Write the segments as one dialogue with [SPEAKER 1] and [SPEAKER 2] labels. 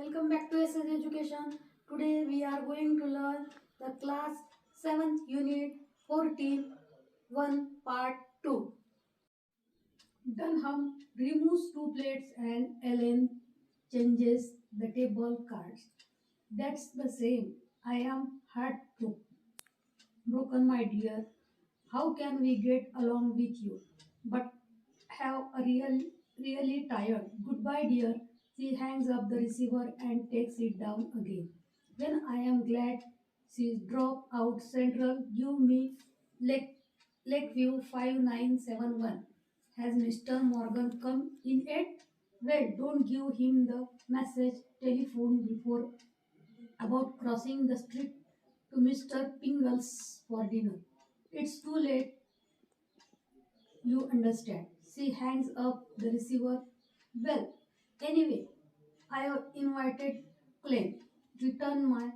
[SPEAKER 1] Welcome back to SS Education. Today we are going to learn the class 7th unit 14 1 part 2. Dunham removes two plates and Ellen changes the table cards. That's the same. I am heartbroken, my dear. How can we get along with you? But have a really tired. Goodbye, dear. She hangs up the receiver and takes it down again. Then I am glad she dropped out Central. Give me Lakeview 5971. Has Mr. Morgan come in yet? Well, don't give him the message telephone before about crossing the street to Mr. Pingle's for dinner. It's too late, you understand. She hangs up the receiver. Well, anyway, I have invited Clem. Return my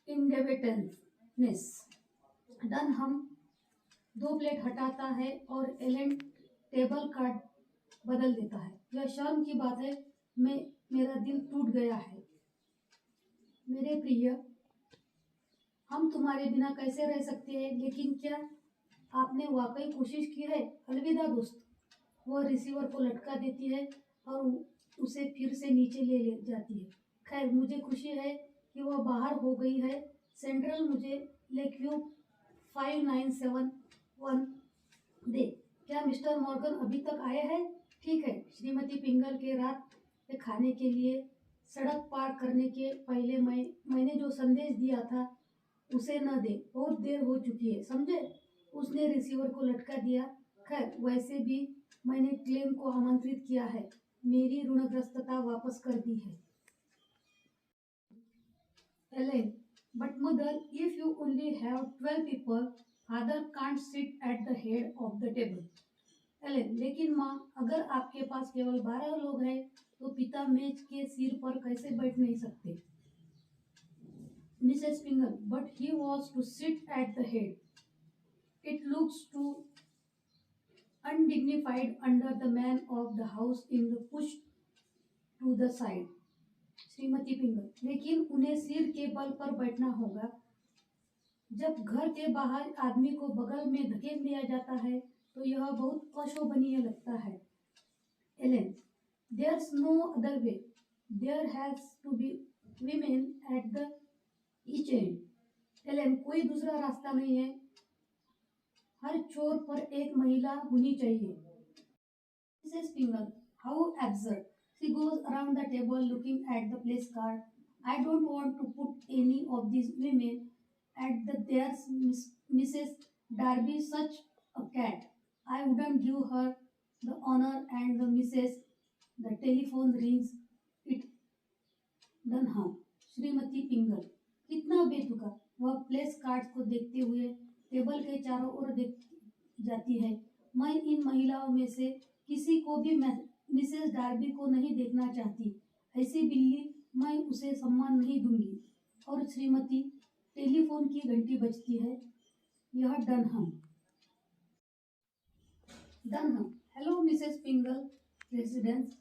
[SPEAKER 1] indebtedness. Done हम दो plate हटाता है और Allen table card बदल देता है। यह शर्म की बात है। मेरा दिल टूट गया है। मेरे प्रिय, हम तुम्हारे बिना कैसे रह सकते हैं, लेकिन क्या आपने वाकई कोशिश की है? अलविदा दोस्त। वह रिसीवर को लटका देती है और उसे फिर से नीचे ले जाती है। खैर, मुझे खुशी है कि वह बाहर हो गई है। सेंट्रल मुझे लेकव्यू 5971 दे। क्या मिस्टर मॉर्गन अभी तक आए हैं? ठीक है। श्रीमती पिंगल के रात के खाने के लिए सड़क पार करने के पहले मैंने जो संदेश दिया था उसे न दे। बहुत देर हो चुकी है, समझे? उसने रिसीवर को लटका दिया। खैर, वैसे भी मैंने क्लेम को आमंत्रित किया है। मेरी ऋणग्रस्तता वापस कर दी है। Ellen, but mother, if you only have 12 people, father can't sit at the head of the table. Ellen, लेकिन माँ, अगर आपके पास केवल 12 लोग हैं, तो पिता मेज के सिर पर कैसे बैठ नहीं सकते? Mrs. Pingle, but he was to sit at the head. It looks too undignified under the man of the house in the push to the side. Shrimati पिंगल, लेकिन उन्हें सिर के बल पर बैठना होगा। जब घर के बाहर आदमी को बगल में धकेल दिया जाता है तो यह बहुत अशोभनीय लगता है। Ellen, there's no other way. There has to be women at the each end. Ellen, कोई दूसरा रास्ता नहीं है। हर छोर पर एक महिला होनी चाहिए। Mrs. Pingle, how absurd. She goes around the table looking at the place card. I don't want to put any of these women at there's Mrs. Darby such a cat. I wouldn't give her the honor and the Mrs. The telephone rings. It Dunham. Shrimati पिंगल, कितना बेतुका। वह place card को देखते हुए table के चारों ओर देख जाती है। मैं इन महिलाओं में से किसी को भी मिसेस डार्बी को नहीं देखना चाहती। ऐसी बिल्ली, मैं उसे सम्मान नहीं दूंगी। और श्रीमती, टेलीफोन की घंटी बजती है। यह डनहम। Hello Mrs Pingal, residence.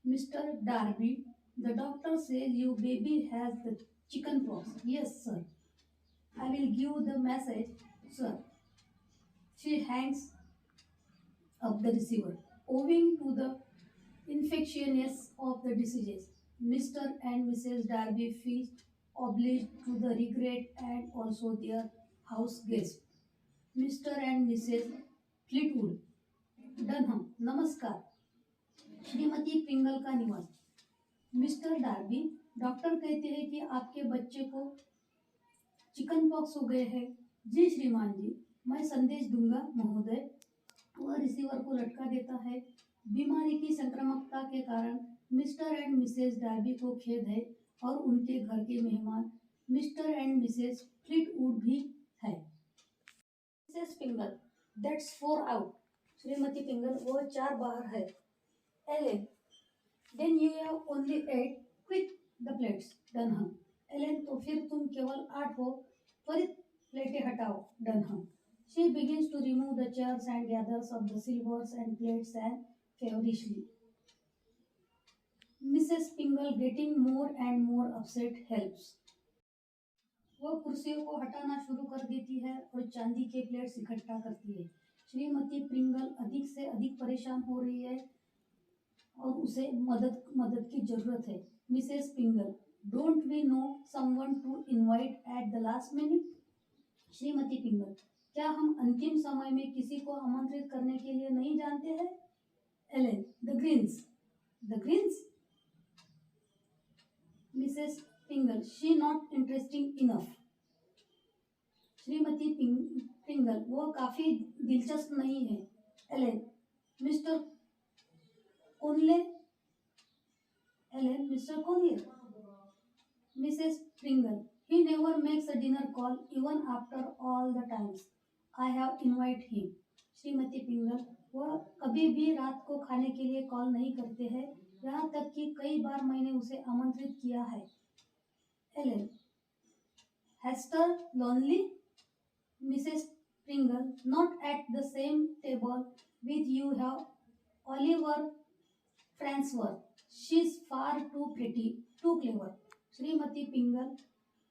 [SPEAKER 1] Mister Derby, the doctor says you baby has the chicken pox. Yes sir, I will give the message sir. She Hanks up the receiver. Owing to the infectiousness of the diseases, Mr. and Mrs. Darby feel obliged to the regret and also their house guest, Mr. and Mrs. Fleetwood. Dunham, नमस्कार। श्रीमती पिंगल का निवास। Mister Derby, doctor कहते हैं कि आपके बच्चे को chicken pox हो गए हैं। जी श्रीमान जी, मैं संदेश दूंगा महोदय। वह रिसीवर को लटका देता है। बीमारी की संक्रामकता के कारण मिस्टर एंड मिसेस डार्बी को खेद है और उनके घर के मेहमान मिस्टर एंड मिसेस फ्लीटवुड भी है। Mrs Pingle, that's 4 out. Shrimati पिंगल, वह 4 बाहर है। Ellen, then you have only 8। Quick the plates. Dunham. Ellen, तो फिर तुम केवल 8 हो। त्वरित प्लेटें हटाओ। डनहम। She begins to remove the chairs and gathers up the silvers and plates and feverishly. Mrs. Pingle getting more and more upset helps. वह कुर्सियों को हटाना शुरू कर देती है और चांदी के प्लेट्स इकट्ठा करती है। श्रीमती प्रिंगल अधिक से अधिक परेशान हो रही है और उसे मदद की जरूरत है। Mrs Pingle, don't we know someone to invite at the last minute? श्रीमती पिंगल, क्या हम अंतिम समय में किसी को आमंत्रित करने के लिए नहीं जानते हैं? Ellen, the greens. Mrs Pingle, she not interesting enough. श्रीमती पिंगल, वो काफी दिलचस्प नहीं है। Ellen, Mr Conley. Ellen, Mr Conley. Mrs Pingle, he never makes a dinner call even after all the times I have invited him. Shrimati पिंगल, वह कभी भी रात को खाने के लिए कॉल नहीं करते हैं, यहाँ तक कि कई बार मैंने उसे आमंत्रित किया है। Ellen, Hester lonely? Mrs Pingle, not at the same table with you have Oliver Farnsworth. She's far too pretty, too clever. Shrimati पिंगल,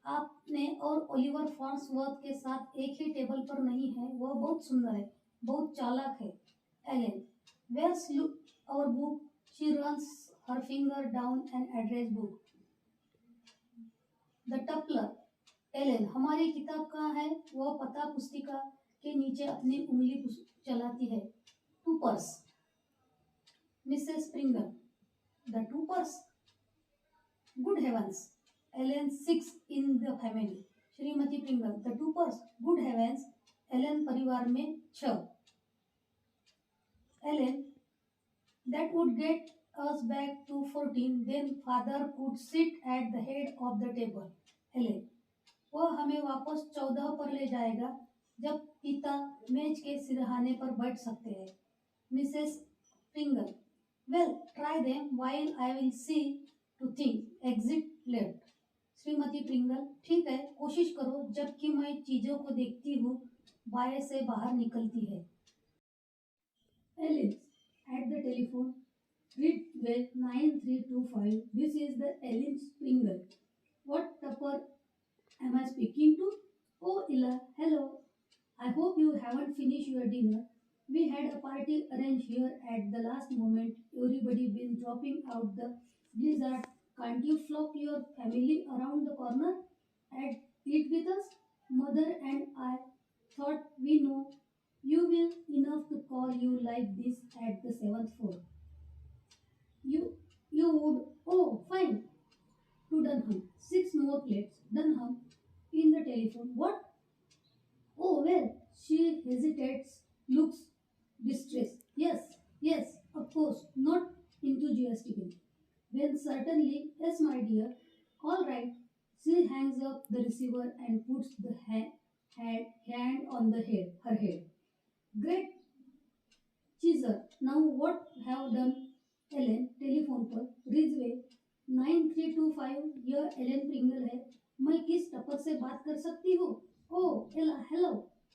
[SPEAKER 1] आपने और ओलिवर फॉर्न्सवर्थ के साथ एक ही टेबल पर नहीं है, वह बहुत सुंदर है, बहुत चालाक है। Ellen, where's our book? She runs her finger down an address book. The Tupler. Ellen, हमारी किताब कहाँ है? वह पता पुस्तिका के नीचे अपनी उंगली चलाती है। Tuppers. Mrs Pingle, the Tuppers? Good heavens, Ellen 6 in the family. श्रीमती Pingle, the Tuppers? Good heavens, Ellen परिवार में 6। Ellen, that would get us back to 14, then father could sit at the head of the table. Ellen, वह हमें वापस 14 पर ले जाएगा, जब पिता मेज के सिरहाने पर बैठ सकते हैं। Mrs Pingle, well try them while I will see to think exit left. श्रीमती पिंगल, ठीक है, कोशिश करो जबकि मैं चीजों को देखती हूँ बाएं से बाहर निकलती है। Alice, at the telephone, read with 9325. This is the Ellen Springer. What tupper am I speaking to? Oh, Ella, hello. I hope you haven't finished your dinner. We had a party arranged here at the last moment. Everybody been dropping out the blizzard. Can't you flop your family around the corner and eat with us? Mother and I thought we know you will enough to call you like this at the 7th floor. You would. Oh, fine. To Dunham. 6 more plates. Dunham in the telephone. What? Oh, well. She hesitates, looks distressed. Yes, of course. Not enthusiastically. Then certainly, yes, my dear. All right. She hangs up the receiver and puts the hand on the her head. Great. Cheeser. Now what have done? Ellen telephone पर, Ridgeway 9325, यह Allen Pringle है। मैं किस टपर से बात कर सकती हूँ? ओह, एला, हेलो।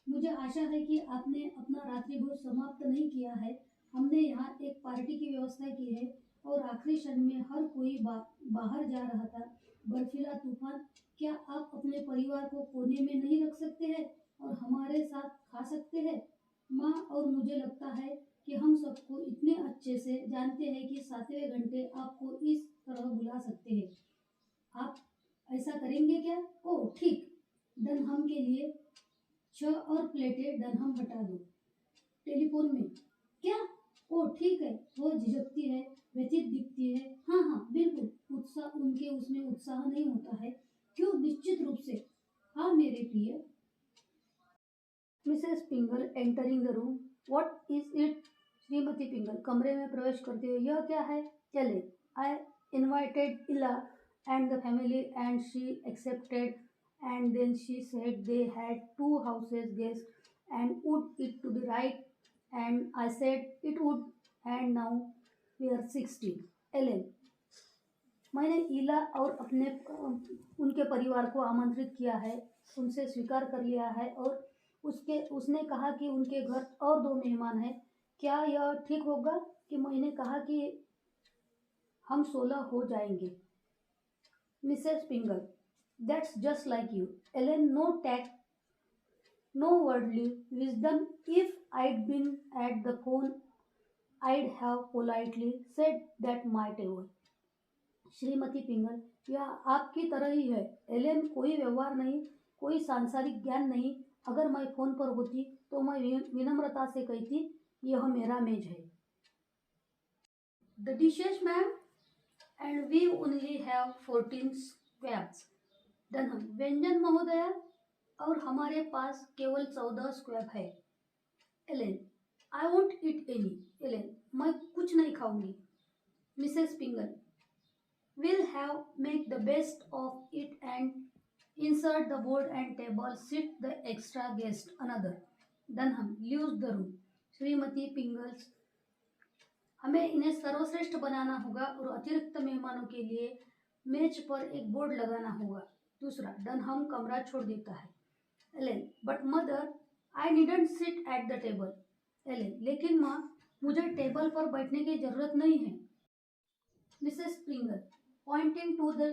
[SPEAKER 1] मुझे आशा है कि आपने अपना रात्रि भोज समाप्त नहीं किया है। हमने यहाँ एक पार्टी की व्यवस्था की है और आखिरी क्षण में हर कोई बाहर जा रहा था। बर्फीला तूफान, क्या आप अपने परिवार को कोने में नहीं रख सकते हैं और हमारे साथ खा सकते हैं? माँ और मुझे लगता है कि हम सबको इतने अच्छे से जानते हैं कि 7वें घंटे आपको इस तरह बुला सकते हैं। आप ऐसा करेंगे क्या? ओह, ठीक। डनहम के लिए 6 और प्लेटें डनहम हटा दो। टेलीफोन में, क्या? ओह, ठीक है। वो झिझकती है, व्यथित दिखती है। हाँ, बिल्कुल। उसमें उत्साह नहीं होता है। क्यों? निश्चित रूप से। हाँ मेरे प्रिय। Mrs Pingal entering the room. What is it? Shrimati पिंगल कमरे में प्रवेश करते हुए, यह क्या है? चले, I invited Ella and the family and she accepted and then she said they had 2 houses guest and would it to be right and I said it would and now we are 16। Ellen, मैंने Ella और उनके परिवार को आमंत्रित किया है, उनसे स्वीकार कर लिया है और उसने कहा कि उनके घर और 2 मेहमान हैं। क्या यह ठीक होगा कि मैंने कहा कि हम 16 हो जाएंगे। Mrs Pingle, that's just like you. Alan, no tact, no worldly wisdom. If I'd been at the phone, I'd have politely said that my table. Shrimati पिंगल, यह आपकी तरह ही है। एलेन, कोई व्यवहार नहीं, कोई सांसारिक ज्ञान नहीं। अगर मैं फोन पर होती तो मैं विनम्रता से कहती, यह मेरा मेज है। The dishes ma'am, and we only have 14 squabs. Done, व्यंजन महोदया, और हमारे पास केवल 14 स्क्वैब है। Ellen, I won't eat any. Ellen, मैं कुछ नहीं खाऊंगी। Mrs Pingal, we'll have make the best of it and insert the board and table, sit the extra guest another. Dunham leaves the room. Shrimati पिंगल्स, हमें इन्हें सर्वश्रेष्ठ बनाना होगा और अतिरिक्त मेहमानों के लिए मेज पर एक बोर्ड लगाना होगा। दूसरा, डनहम कमरा छोड़ देता है। Ellen, but mother, I needn't sit at the table. Ellen, लेकिन माँ, मुझे टेबल पर बैठने की जरूरत नहीं है। Mrs Pingal, pointing to the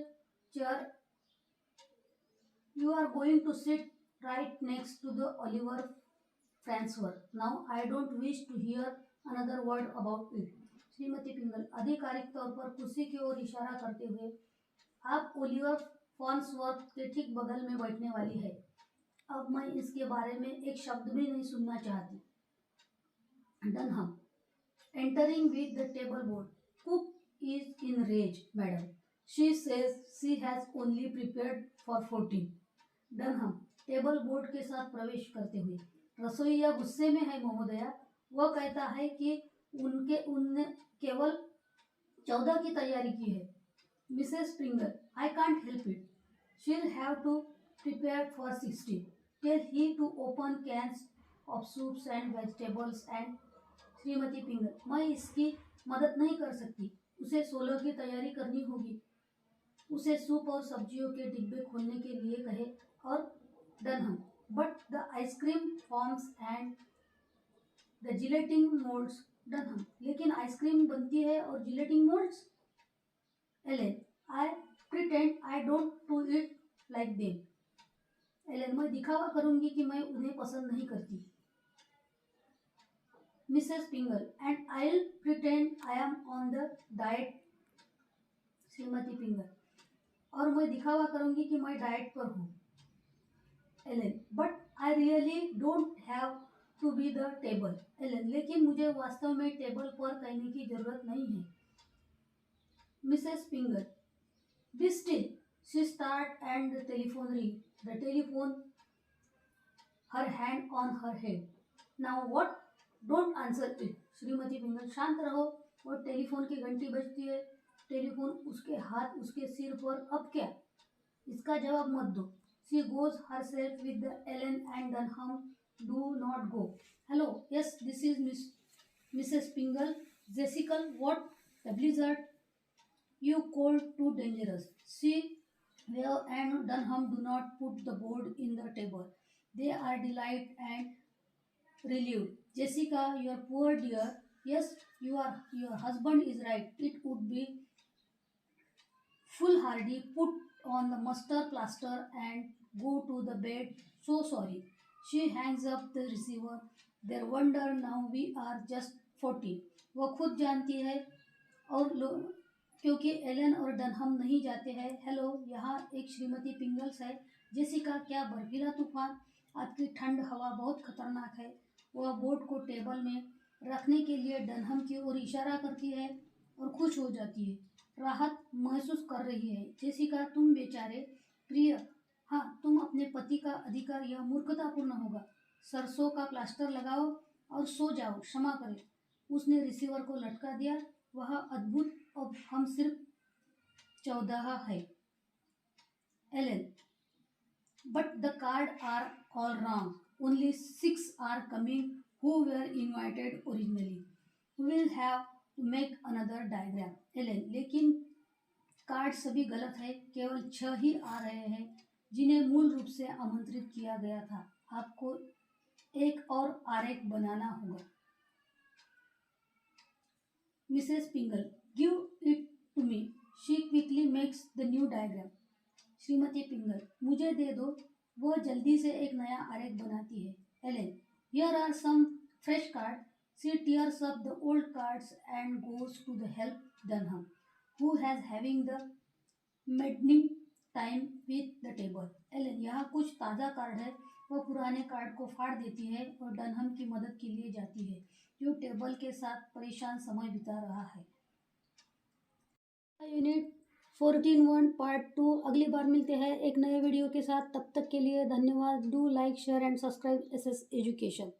[SPEAKER 1] chair, you are going to sit right next to the Oliver Francois. Now I don't wish to hear another word about it. Shrimati पिंगल, आधिकारिक तौर पर कुर्सी की ओर इशारा करते हुए, आप ओलिवर फॉन्सवर्थ के ठीक बगल में बैठने वाली है। अब मैं इसके बारे में एक शब्द भी नहीं सुनना चाहती। डनहम, entering with the table board. Cook is in rage, madam. She says she has only prepared for 14. Dunham, table board के साथ प्रवेश करते हुए, रसोईया गुस्से में है महोदया। वह कहता है कि उनने केवल 14 की तैयारी की है। Mrs Pringle, I can't help it. शील have to prepare for 16. Tell he to open cans of soups and vegetables and. Shrimati पिंगल, मैं इसकी मदद नहीं कर सकती। उसे 16 की तैयारी करनी होगी। उसे सूप और सब्जियों के डिब्बे खोलने के लिए कहे। और Dunham, but the ice cream forms and the gelatin moulds. Dunham, लेकिन आइसक्रीम बनती है और gelatin moulds. Ellen, I pretend I don't do it like them. Ellen, मैं दिखावा करूंगी कि मैं उन्हें पसंद नहीं करती। Mrs Pingal, and I will pretend I am on the diet. Shrimati पिंगल, और मैं दिखावा करूंगी कि मैं डाइट पर हूँ। Ellen, but I really don't have to be the table. Ellen, लेकिन मुझे वास्तव में टेबल पर कहने की जरूरत नहीं है। Mrs Pingal, be still. She start and the telephone ring. The telephone, her hand on her head. Now what, don't answer it. Shrimati पिंगल, शांत रहो। और टेलीफोन की घंटी बजती है। टेलीफोन उसके हाथ उसके सिर पर। अब क्या? इसका जवाब मत दो। She goes herself with the Ellen and Dunham. Do not go. Hello, yes, this is Mrs. Pingle. Jessica, what? The blizzard. You cold, too dangerous. She, Ware and Dunham do not put the board in the table. They are delighted and relieved. Jessica, your poor dear. Yes, your husband is right. It would be foolhardy. Put on the mustard plaster and go to the bed. So sorry. She hangs up the receiver. Their wonder, now we are just 40. वह खुद जानती है और क्योंकि Elon और डनहम नहीं जाते हैं। हेलो, यहाँ एक श्रीमती पिंगल्स है। जेसिका, क्या बर्फीला तूफान? आपकी ठंड हवा बहुत खतरनाक है। वह बोर्ड को टेबल में रखने के लिए डनहम की ओर इशारा करती है और खुश हो जाती है। राहत महसूस कर रही है। जेसिका, तुम बेचारे प्रिय, हाँ, तुम अपने पति का अधिकार, यह मूर्खतापूर्ण होगा। सरसों का प्लास्टर लगाओ और सो जाओ, क्षमा करें। उसने रिसीवर को लटका दिया। वह अद्भुत, अब हम सिर्फ 14 है। Alan, but the card are all wrong. Only 6 are coming who were invited originally. We'll have to make another diagram. Alan, लेकिन कार्ड सभी गलत है। केवल 6 ही आ रहे हैं जिन्हें मूल रूप से आमंत्रित किया गया था। आपको एक और आरेख बनाना होगा। Mrs Pingal, give it to me. She quickly makes the new diagram. Shrimati पिंगल, मुझे दे दो. वह जल्दी से एक नया आरेख बनाती है. Ellen, here are some fresh cards. She tears up the old cards and goes to the help Dunham, who has having the maddening time with the table. Ellen, यहाँ कुछ ताज़ा कार्ड है. वह पुराने कार्ड को फाड़ देती है और डनहम की मदद के लिए जाती है, जो टेबल के साथ परेशान समय बिता रहा है. यूनिट 14.1 पार्ट 2 अगली बार मिलते हैं एक नए वीडियो के साथ. तब तक के लिए धन्यवाद. Do like share and subscribe SS education.